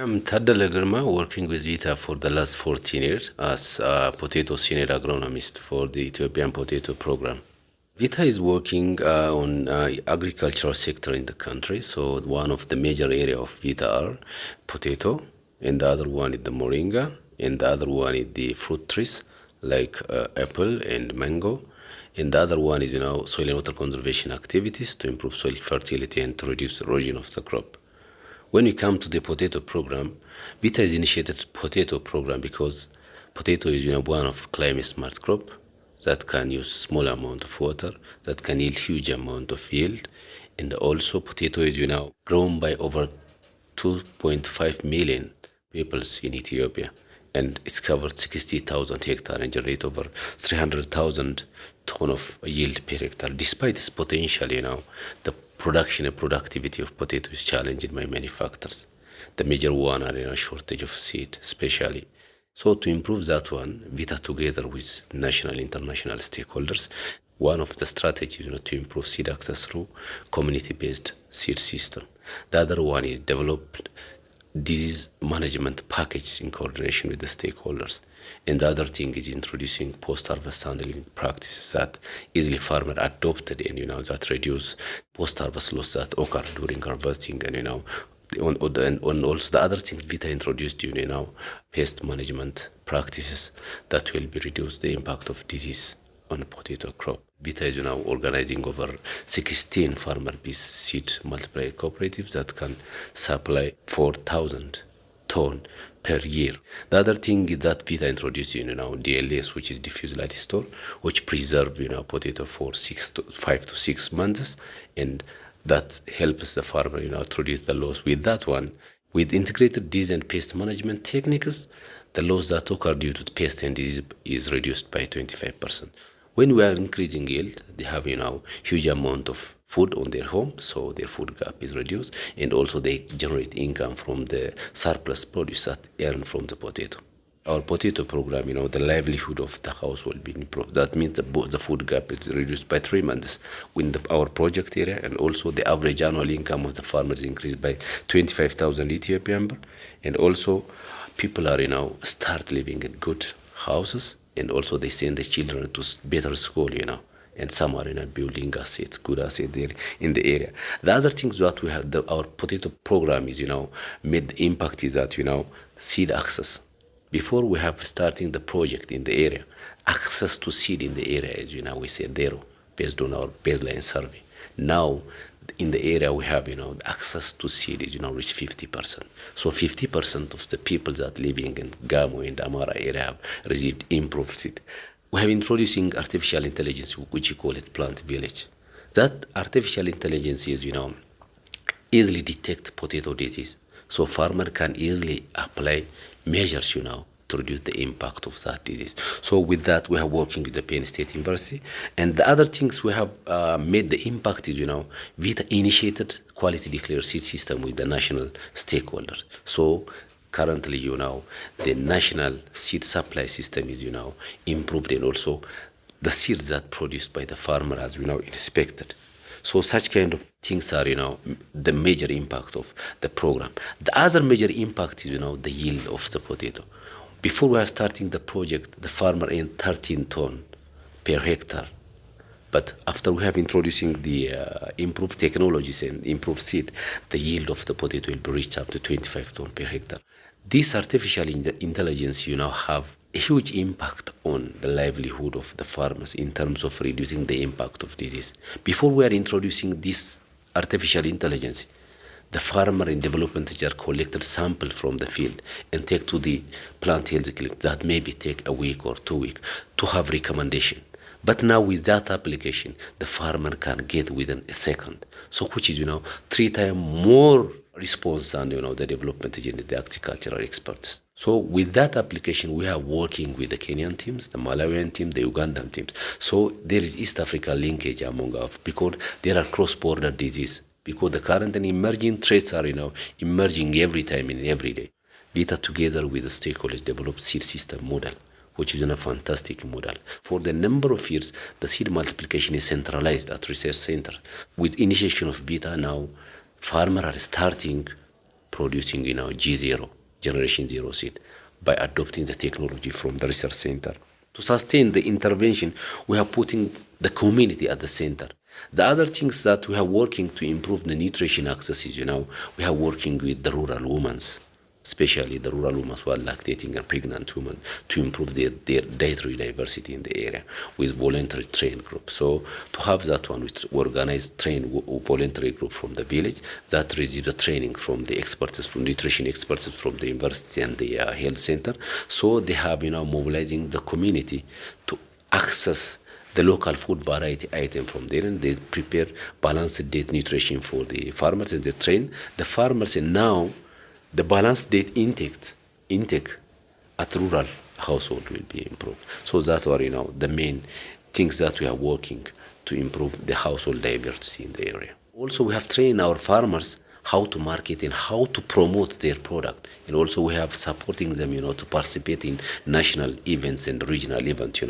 I'm Tadele Girma, working with Vita for the last 14 years as a potato senior agronomist for the Ethiopian potato program. Vita is working on agricultural sector in the country. So one of the major area of Vita are potato, and the other one is the moringa, and the other one is the fruit trees like apple and mango, and the other one is soil and water conservation activities to improve soil fertility and to reduce erosion of the crop. When we come to the potato program, Vita has initiated potato program because potato is one of climate smart crop that can use small amount of water, that can yield huge amount of yield, and also potato is grown by over 2.5 million peoples in Ethiopia, and it's covered 60,000 hectares and generate over 300,000 ton of yield per hectare. Despite its potential, the production and productivity of potato is challenged by many factors. The major one are shortage of seed, especially. So to improve that one, Vita together with national, international stakeholders, one of the strategies to improve seed access through community-based seed system. The other one is developed disease management package in coordination with the stakeholders. And the other thing is introducing post-harvest handling practices that easily farmer adopted and that reduce post-harvest loss that occur during harvesting and on also the other things Vita introduced pest management practices that will be reduce the impact of disease on potato crop. Vita is now organizing over 16 farmer-based seed multiplier cooperatives that can supply 4,000 ton per year. The other thing is that Vita introduced, DLS, which is diffuse light store, which preserve, potato for 5 to 6 months, and that helps the farmer, to reduce the loss. With that one, with integrated disease and pest management techniques, the loss that occur due to pest and disease is reduced by 25%. When we are increasing yield, they have huge amount of food on their home, so their food gap is reduced, and also they generate income from the surplus produce that earn from the potato. Our potato program, the livelihood of the house will be improved. That means the food gap is reduced by 3 months in our project area, and also the average annual income of the farmers increased by 25,000 Ethiopian birr, and also people are start living in good houses, and also they send the children to better school, and some are building assets, good assets there in the area. The other things that we have, our potato program is, made the impact is that, seed access. Before we have starting the project in the area, access to seed in the area is, we say zero, based on our baseline survey. Now, in the area we have, access to seed is, reach 50%. So 50% of the people that living in Gamo and Amara area have received improved seed. We have introducing artificial intelligence, which we call it plant village. That artificial intelligence is, easily detect potato disease. So farmer can easily apply measures, to reduce the impact of that disease. So with that, we are working with the Penn State University. And the other things we have made the impact is, Vita initiated quality declare seed system with the national stakeholders. So currently, the national seed supply system is, improved, and also the seeds that produced by the farmer as inspected. So such kind of things are, the major impact of the program. The other major impact is, the yield of the potato. Before we are starting the project, the farmer earned 13 ton per hectare. But after we have introducing the improved technologies and improved seed, the yield of the potato will be reached up to 25 ton per hectare. This artificial intelligence, have a huge impact on the livelihood of the farmers in terms of reducing the impact of disease. Before we are introducing this artificial intelligence, the farmer in development are collected sample from the field and take to the plant health clinic that maybe take a week or 2 weeks to have recommendation. But now with that application, the farmer can get within a second. So which is, 3 times more response than, the development agent, the agricultural experts. So with that application, we are working with the Kenyan teams, the Malawian team, the Ugandan teams. So there is East Africa linkage among us because there are cross-border disease. Because the current and emerging threats are, emerging every time and every day. Vita together with the stakeholders developed seed system model, which is a fantastic model. For the number of years, the seed multiplication is centralized at research center. With initiation of Vita now, farmers are starting producing, G0, generation zero seed, by adopting the technology from the research center. To sustain the intervention, we are putting the community at the center. The other things that we are working to improve the nutrition access is, we are working with the rural women, especially the rural women who are lactating and pregnant women, to improve their dietary diversity in the area with voluntary train group. So to have that one, we organize voluntary group from the village that receive the training from the experts, from nutrition experts from the university and the health center. So they have, mobilizing the community to access the local food variety item from there, and they prepare balanced diet nutrition for the farmers, and they train the farmers. And now the balanced diet intake at rural household will be improved. So that are, the main things that we are working to improve the household diversity in the area. Also, we have trained our farmers how to market and how to promote their product. And also we have supporting them, to participate in national events and regional events,